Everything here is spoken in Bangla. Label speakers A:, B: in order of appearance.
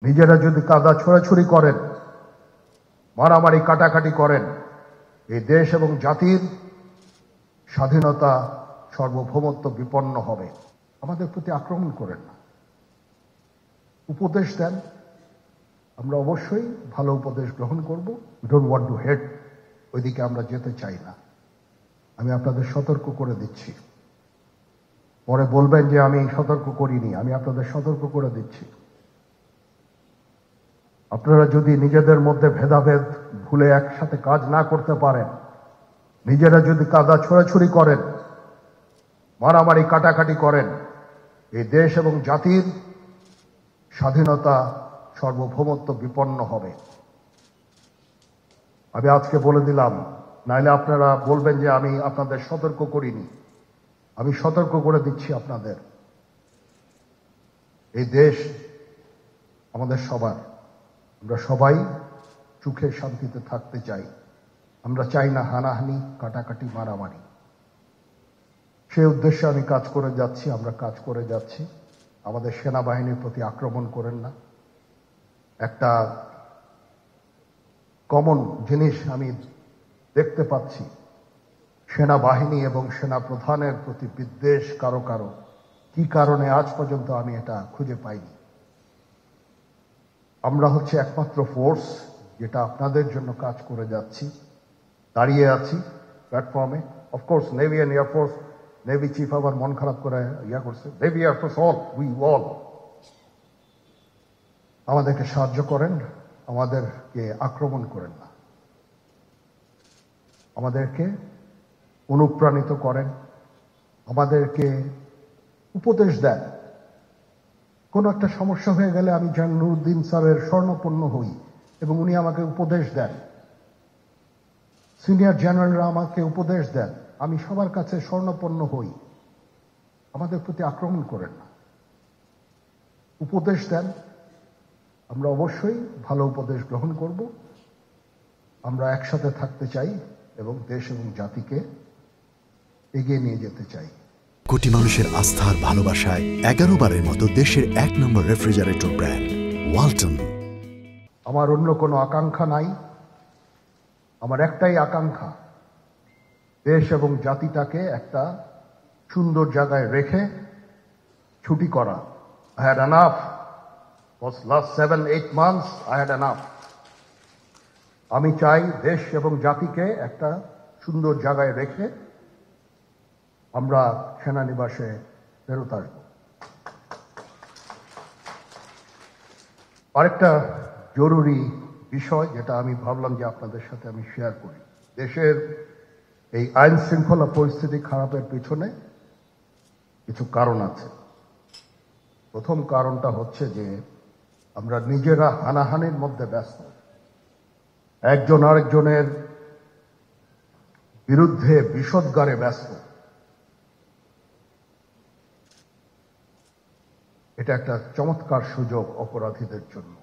A: নিজেরা যদি কাদা ছোড়াছুড়ি করেন, মারামারি কাটাকাটি করেন, এই দেশ এবং জাতির স্বাধীনতা সার্বভৌমত্ব বিপন্ন হবে। আমাদের প্রতি আক্রমণ করেন না, উপদেশ দেন, আমরা অবশ্যই ভালো উপদেশ গ্রহণ করব। We don't want to head, ওইদিকে আমরা যেতে চাই না। আমি আপনাদের সতর্ক করে দিচ্ছি। পরে বলবেন যে আমি সতর্ক করিনি, আমি আপনাদের সতর্ক করে দিচ্ছি। আপনারা যদি নিজেদের মধ্যে ভেদাভেদ ভুলে একসাথে কাজ না করতে পারেন, নিজেরা যদি কাদা ছোড়াছুড়ি করেন, মারামারি কাটাকাটি করেন, এই দেশ এবং জাতির স্বাধীনতা সার্বভৌমত্ব বিপন্ন হবে। আমি আজকে বলে দিলাম, নাইলে আপনারা বলবেন যে আমি আপনাদের সতর্ক করিনি। আমি সতর্ক করে দিচ্ছি আপনাদের। এই দেশ আমাদের সবার, আমরা সবাই সুখে শান্তিতে থাকতে চাই। আমরা চাই না হানাহানি, কাটাকাটি, মারামারি। সেই উদ্দেশ্যে আমি কাজ করে যাচ্ছি, আমরা কাজ করে যাচ্ছি। আমাদের সেনাবাহিনীর প্রতি আক্রমণ করেন না। একটা কমন জিনিস আমি দেখতে পাচ্ছি, সেনাবাহিনী এবং সেনা প্রধানের প্রতি বিদ্বেষ কারো কারো। কি কারণে আজ পর্যন্ত আমি এটা খুঁজে পাইনি। আমরা হচ্ছে একমাত্র ফোর্স যেটা আপনাদের জন্য কাজ করে যাচ্ছি, দাঁড়িয়ে আছি প্ল্যাটফর্মে। Of course navy and air force, navy chief আবার মন খারাপ করে করছে। নেভি এয়ারফোর্স উই অল আমাদেরকে সাহায্য করেন, আমাদেরকে আক্রমণ করেন না, আমাদেরকে অনুপ্রাণিত করেন, আমাদেরকে উপদেশ দেন। কোন একটা সমস্যা হয়ে গেলে আমি জেনারেল নুরুদ্দিন স্যারের স্বর্ণপন্ন হই এবং উনি আমাকে উপদেশ দেন। সিনিয়র জেনারেলরা আমাকে উপদেশ দেন, আমি সবার কাছে স্বর্ণপন্ন হই। আমাদের প্রতি আক্রমণ করেন না, উপদেশ দেন, আমরা অবশ্যই ভালো উপদেশ গ্রহণ করব। আমরা একসাথে থাকতে চাই এবং দেশ এবং জাতিকে এগিয়ে নিয়ে যেতে চাই।
B: কোটি মানুষের আস্থার ভালোবাসায় 11 বারের মতো দেশের 1 নম্বর রেফ্রিজারেটর ব্র্যান্ড ওয়ালটন।
A: আমার অন্য কোনো আকাঙ্ক্ষা নাই, আমার একটাই আকাঙ্ক্ষা, দেশ এবং জাতিটাকে একটা সুন্দর জায়গায় রেখে ছুটি করা। I had enough. For last 7-8 months I had enough. আমি চাই দেশ এবং জাতিকে একটা সুন্দর জায়গায় রেখে আমরা সেনানিবাসে ফেরত আসব। আরেকটা জরুরি বিষয় যেটা আমি ভাবলাম যে আপনাদের সাথে আমি শেয়ার করি। দেশের এই আইন শৃঙ্খলা পরিস্থিতি খারাপের পিছনে কিছু কারণ আছে। প্রথম কারণটা হচ্ছে যে আমরা নিজেরা হানাহানির মধ্যে ব্যস্ত, একজন আরেকজনের বিরুদ্ধে বিষোদ্গারে ব্যস্ত। এটা একটা চমৎকার সুযোগ অপরাধীদের জন্য।